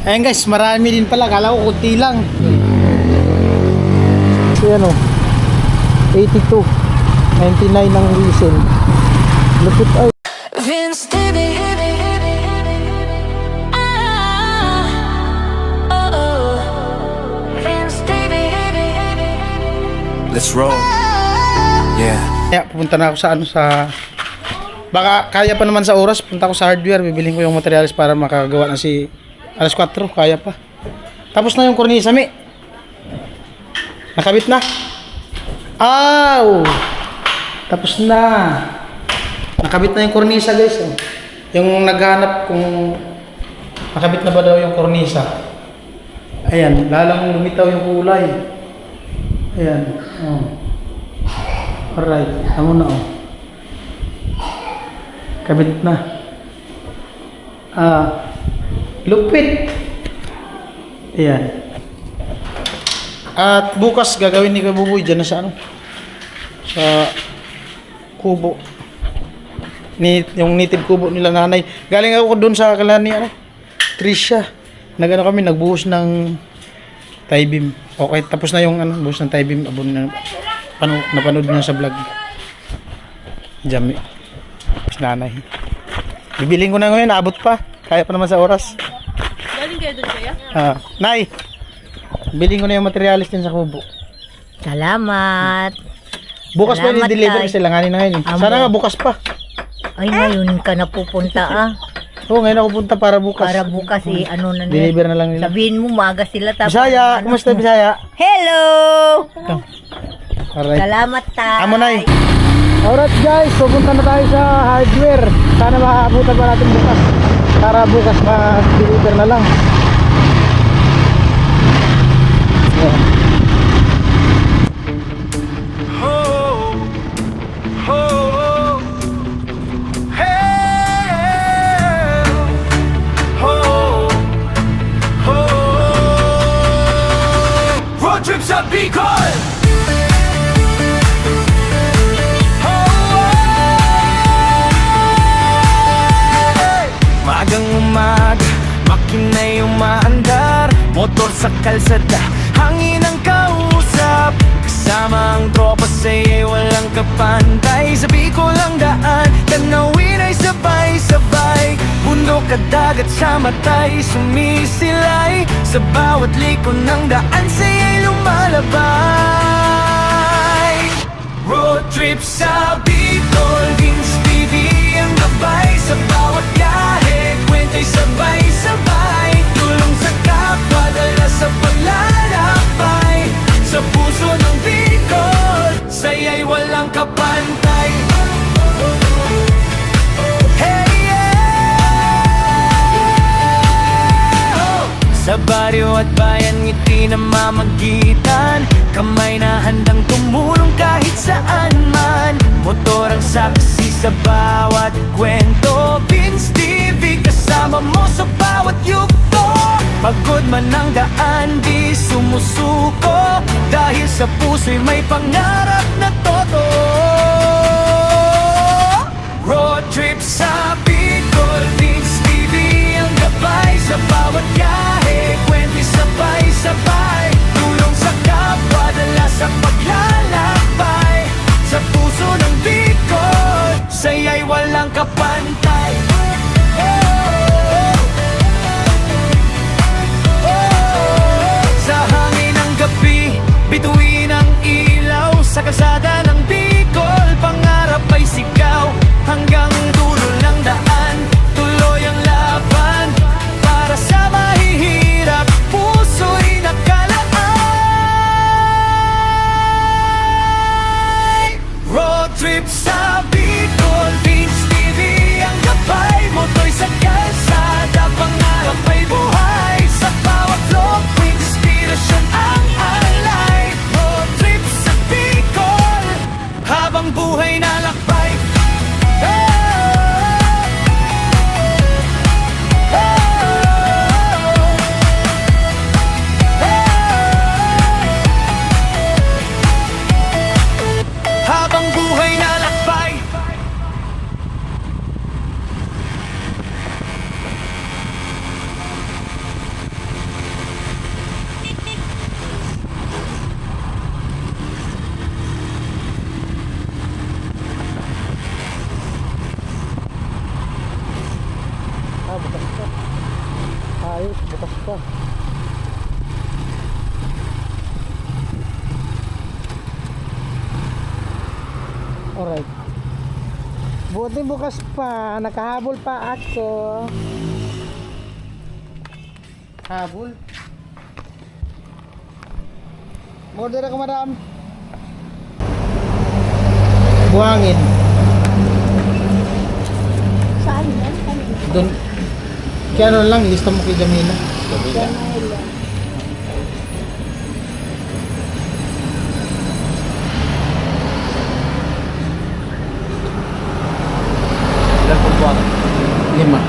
Ayan guys, marami din pala. Kala ko kunti lang. Ayan o. 82. 99 ang whistle. Lupit ay. Vince TV. Vince TV. Let's roll. Yeah. Kaya pupunta na ako sa ano sa... Baka kaya pa naman sa oras. Punta ako sa hardware. Bibiling ko yung materials para makagawa na si... Alas 4. Kaya pa. Tapos na yung kornisa, mi. Nakabit na. Aw! Tapos na. Nakabit na yung kornisa, guys. Oh. Yung naghanap kung nakabit na ba daw yung kornisa. Ayan. Lalang lumitaw yung kulay. Ayan. Oh. Alright. Tama na, oh. Kabit na. Lupit. Ayan. At bukas gagawin ni Kuya Buboy dyan na sa ano? Sa kubo. Yung native kubo nila nanay. Galing ako doon sa kala ni ano? Trisha. Nagano kami, nagbuhos ng tie-beam. Okay, tapos na yung ano, buhos ng tie-beam. Abon na napanood niya sa vlog. Jami. Nanay. Bibiling ko na ngayon, naabot pa. Kaya pa naman sa oras. Galing kayo doon kaya? Nay, biling ko na yung materialis din sa kubo. Salamat. Bukas pa Salamat, i-deliver Tay. sila ngayon na ngayon. Amo. Sana nga bukas pa. Ay, ngayon ka na pupunta Oo, ngayon ako punta para bukas. Para bukas ano na Deliver na lang nila. Sabihin mo, maaga sila tapos. Bisaya, kumusta Bisaya? Hello! Alright. Salamat, Tay. Amo Nay. Alright guys, pupunta na tayo sa hardware. Sana makaabutan pa natin bukas. Para bukas ma-deliver na lang. Yeah. Road trip sa Bicol. Magang umaga, makina'y umaandar, motor sa kalsada, hangin ang kausap. Kasama ang tropa sa'yo'y walang kapantay. Sa Bicol ang daan, tanawin ay sabay-sabay. Bundok at dagat sa matay, sumisilay. Sa bawat liko ng daan, sa'yo'y lumalabay. Road trip sa Bicol, Vince TV ang gabay. Sa bawat biyahe, kwenta'y sabay-sabay. Tulong sa kapwa, dala sa paglalakbay. Sa puso ng Bicol, saya'y walang kapantay. Hey, yeah! Sa baryo at bayan, ngiti na mamagitan. Kamay na handang tumulong kahit saan man. Motor ang saksi sa bawat kwento. Vince TV kasama mo sa bawat yugto. Pagod man ang daan, di sumusuko. Dahil sa puso'y may pangarap na totoo. Road trip sa Bicol, Vince TV ang gabay. Sa bawat biyahe, kwenta'y sabay-sabay. Tulong sa kapwa, dala sa paglalakbay. Sa puso ng Bicol, saya'y walang kapantay. Sa hangin ng gabi, bituin ang ilaw. Sa kalsada ng Bicol, pangarap ay sigaw. Hanggang dulo ng daan. ayos, bukas pa. Alright. Buti bukas pa, nakahabol pa ako. Habol? Order ako, madam. Buhangin. Saan yan? Doon. Kaya ano lang, lista mo kay Jamila. Ilan po buwan? 5.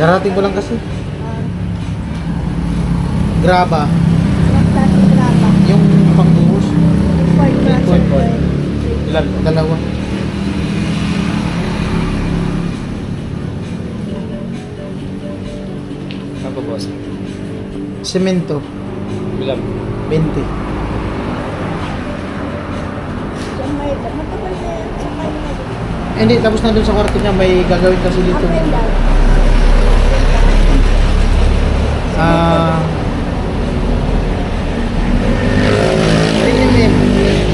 Karating ko lang kasi. Graba. Yung pangbuhos. Ilan? Dalawa. Ano po boss? Semento. Ilan? 20. Hindi, tapos na doon sa kwarto niya. May gagawin kasi dito. Ah...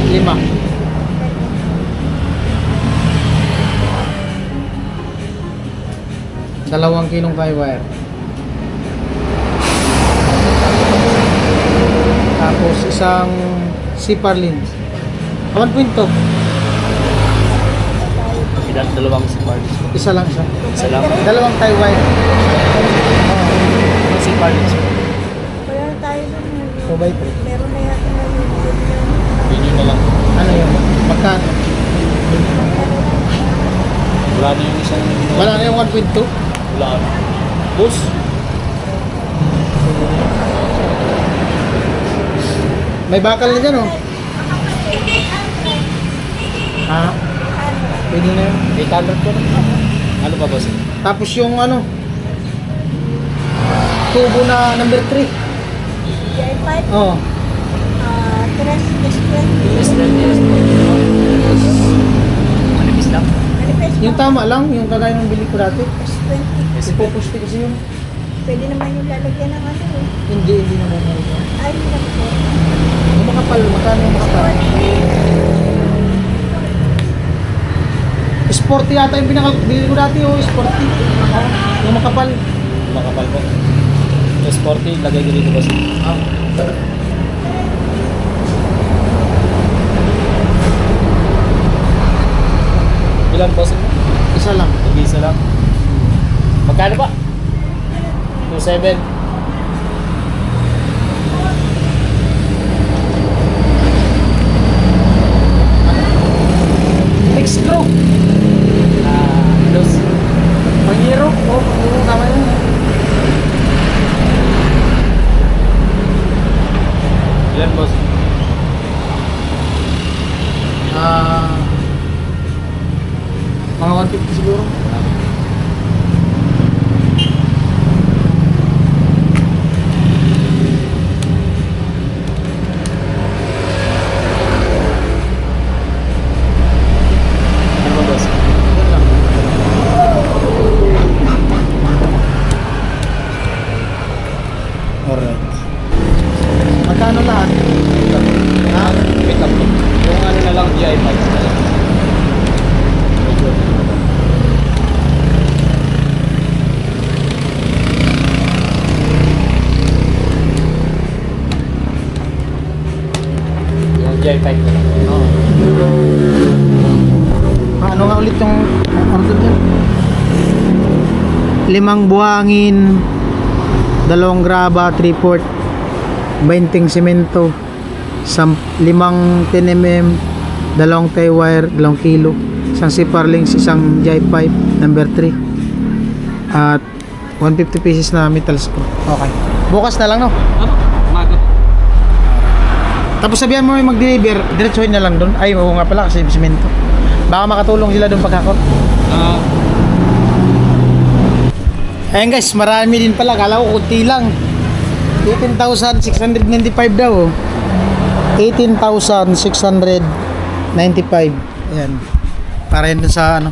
5. 2 kilong tie wire. Tapos isang zipper lens. 1.2. Ilan? Dalawang si Marlis po. Isa lang siya. Isa lang. 2 tie wire. Ilan si Marlis po? Wala tayo dun. 2x3. Meron na yata na yun. Yun na lang. Ano yun? Magkano? Wala na yung isang... Wala na yung 1.2? Wala na. Boss? May bakal na dyan, oh. Ha? Pwede na yun. 800 po na. Ano pa boss? Tapos yung ano, tubo na number 3. Oh. Yes, manipis lang. Yung tama lang, yung kagaya ng bili ko dati. Yes, Ipoposte kasi yun. Pwede naman yung lalagyan ng ano eh. Hindi naman yun. Ay, hindi naman po. Yung makapal, magkano yung makapal? Sporty yata yung pinakabili ko dati, oh, sporty. Yung makapal. Makapal po. So, sporty, lagay ko dito boss. Ah. Ilan boss? Isa lang. Isa lang. Magkano ba? 2.7. Next screw. Dos. Pangiro. Oh, pangiro. Tama yun. Ilan boss? Mga 150 siguro. Ano ba boss? Yan lang. Alright. Magkano lahat? Ha? Wait lang po. Yung ano na lang, GI5 na lang. Medyo. Yung GI5 na lang. Oo. Ano nga ulit yung order dyan? 5 buhangin, 2 graba, 3/4, 20 semento, 5 10mm, 2 tie wire, 2 kilo, isang zipper links, isang jive pipe number 3, at 150 pieces na metal screw. Okay. Bukas na lang, no? Ano? Umaga po. Tapos sabihan mo yung mag-deliver, diretsuhin na lang doon. Ay, oo nga pala kasi semento. Baka makatulong sila doon pagkakot. Ayun guys, marami din pala. Kala ko kunti lang. 18,695 daw. 18,695. Ayan. Para yun dun sa ano.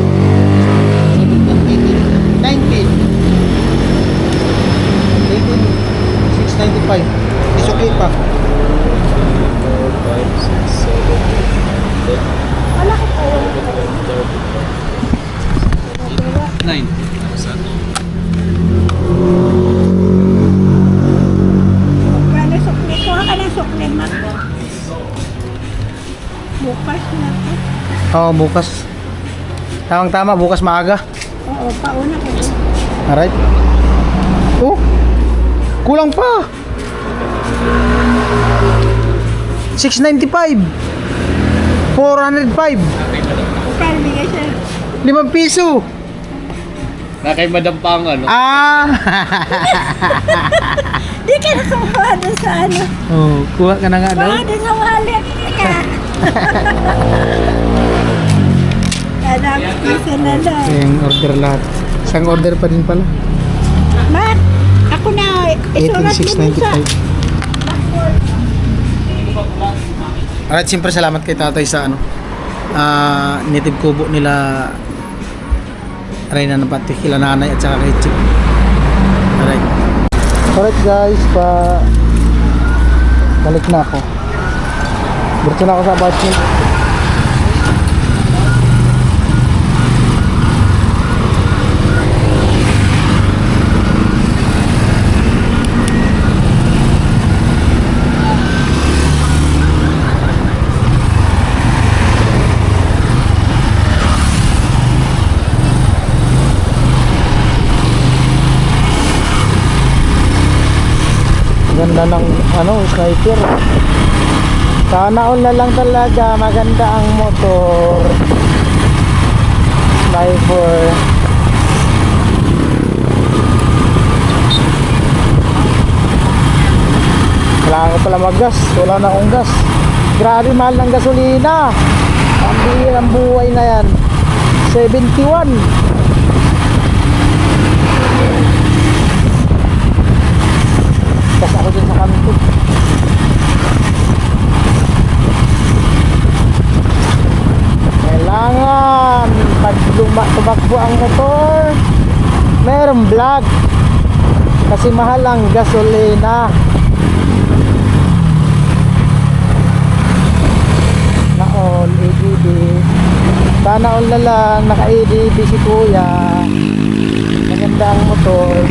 $695. Is okay pa. Malaki pa yun. 9,000. Magkano sukli? Kuha ka ng sukli, Mak. Bukas na to. Oo, bukas. Tamang-tama, bukas maaga. Oo, pauna ka din. Alright. Oh, kulang pa. 695. 405. Kaya bigay siya. 5 piso. Na kay Madam Pang ano. Ah. Di ka na kumuha doon sa ano. Oh, kuha ka na nga daw. Kuha doon sa wallet. Ka. Alam, isa na lang. Yung order lahat. Isang order pa din pala. Mat, ako na. Isulat mo dun sa... 18,695. Alright, siyempre salamat kay tatay sa ano. Native kubo nila Reyna na pati kila nanay at saka kay Chip. Alright. Alright guys, balik na ako. Diretso na ako sa apartment. Ganda ng ano, sniper. Sana all na lang talaga maganda ang motor. Sniper. Kailangan ko pala mag-gas. Wala na akong gas. Grabe mahal ng gasolina. Ang bihir ang buhay na yan. 71. Gas ako dun sa kanto. Kailangan pag tumakbo ang motor, merong vlog. Kasi mahal ang gasolina. Na all ADB. Sana all na lang naka ADB si kuya. Maganda ang motor.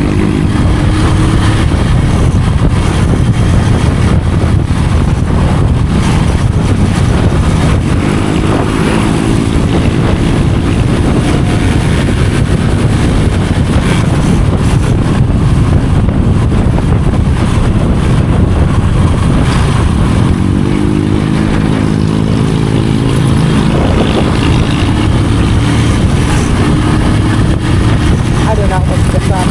Ano na ako magkasan.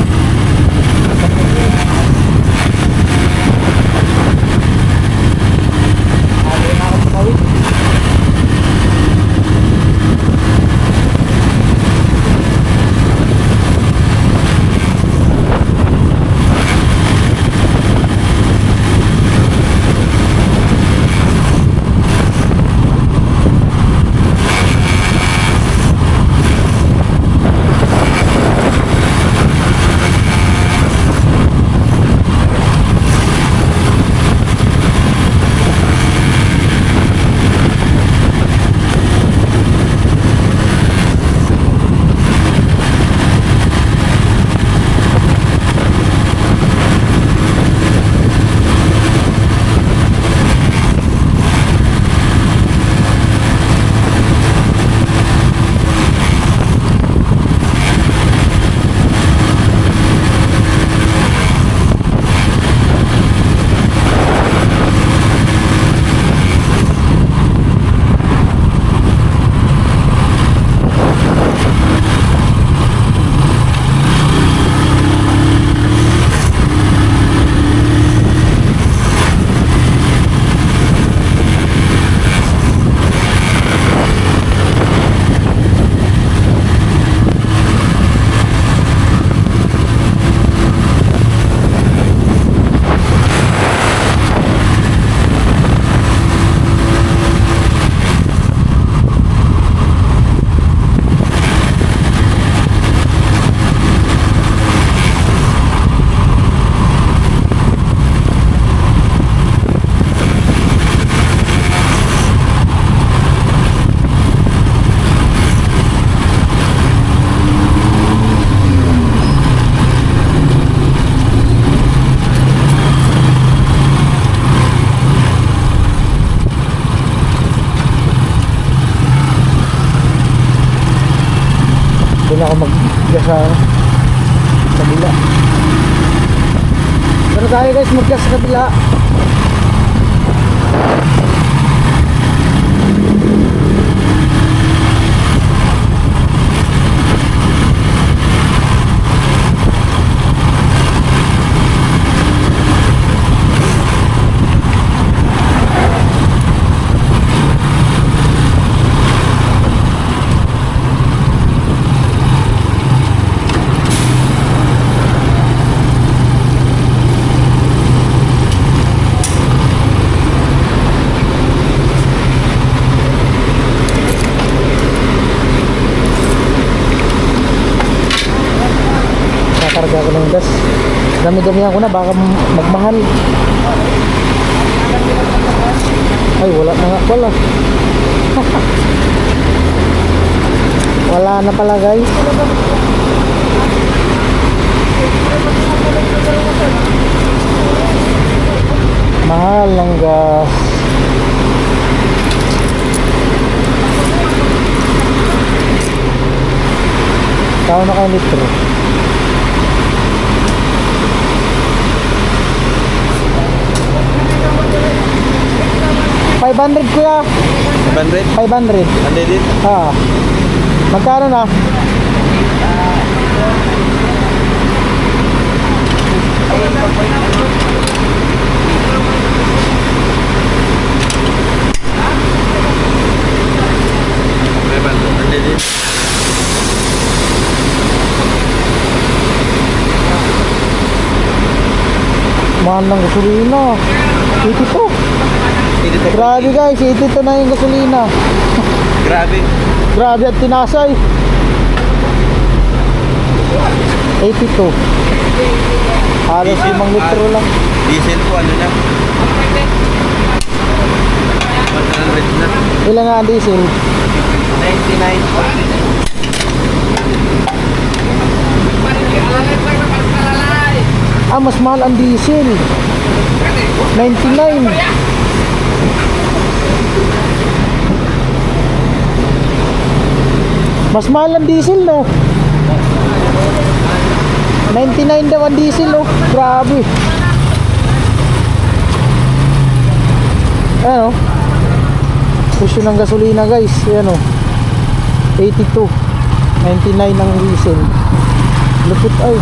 Gas sa kabila. Pero tayo guys, mag-gas sa kabila. Kakarga ko ng gas. Dami-damihan ko na, baka magmahal. Ay, wala na nga pala. Wala na pala guys. Mahal ng gas. Tao na kayo litro. $500 kuya. 500? 500. Ande din? Ah. Magkano na? Ande din? Mahal ng gasolina. 82. Grabe guys, 82 na yung gasolina. Grabe. Grabe at tinasay. 82. Halos 5 litro lang. Diesel po, ano na? 100 na. Ilan nga ang diesel? 99. Ah, mas mahal ang diesel. 99. Mas mahal ang diesel, no? 99 daw ang diesel, no? Grabe. Ano? Presyo ng gasolina, guys. Ayan, oh. 82. 99 ang diesel. Lupit ay.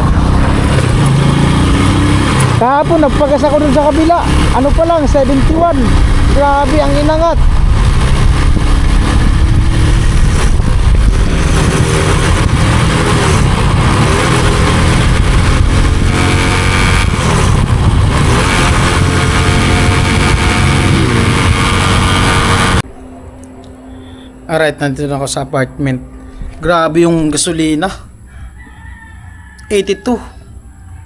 Kahapon nagpagas ako dun sa kabila. Ano pa lang, 71. Grabe ang inangat. Alright, nandito na ako sa apartment. Grabe yung gasolina. 82.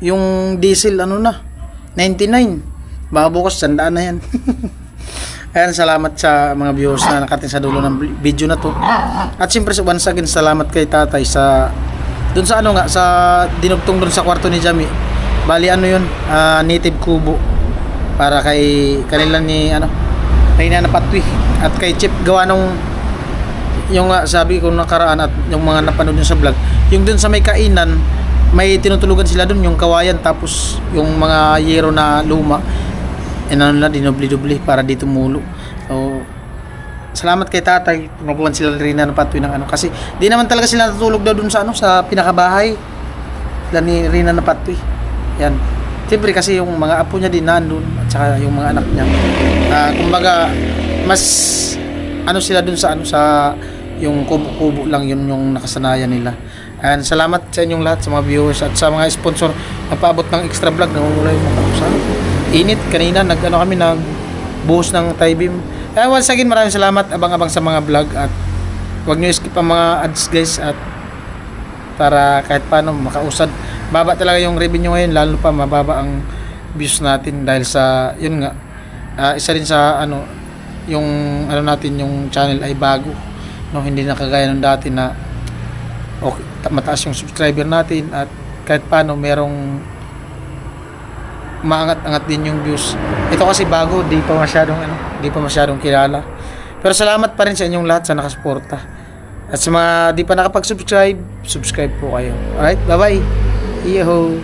Yung diesel ano na 99. Baka bukas 100 na yan. Ayan, salamat sa mga viewers na nakating sa dulo ng video na to. At siyempre once again salamat kay tatay sa dun sa ano nga, sa dinugtong dun sa kwarto ni Jamie. Bali ano yun, native kubo para kay kanila ni ano, kay Nana Patwi at kay Chip gawa nung yung sabi ko nakaraan at yung mga napanood nyo sa vlog, yung dun sa may kainan may tinutulugan sila dun yung kawayan, tapos yung mga yero na luma ano na dinubli-dubli para dito mulo. So salamat kay tatay, nakuha sila rin na Patwi ng ano, kasi di naman talaga sila natutulog daw dun sa ano, sa pinakabahay ni Rina na Patwi. Yan, siyempre kasi yung mga apo niya din nandun at saka yung mga anak niya, kumbaga mas ano sila dun sa ano, sa yung kubo-kubo lang yun yung nakasanayan nila. And salamat sa inyong lahat, sa mga viewers at sa mga sponsor na paabot ng extra vlog. Namumula yung mga kausan. Init kanina, nag-ano kami, nag-buhos ng Thai beam. Kaya once again, maraming salamat. Abang-abang sa mga vlog at huwag nyo skip ang mga ads guys, at para kahit paano makausad. Baba talaga yung revenue ngayon, lalo pa mababa ang views natin dahil sa yun nga, isa rin sa ano, yung ano natin, yung channel ay bago, no, hindi na kagaya nung dati na okay, mataas yung subscriber natin at kahit paano merong maangat-angat din yung views. Ito kasi bago, di pa masyadong ano, di pa masyadong kilala. Pero salamat pa rin sa inyong lahat sa nakasuporta. At sa mga di pa nakapag-subscribe, subscribe po kayo. Alright, bye-bye. Iho.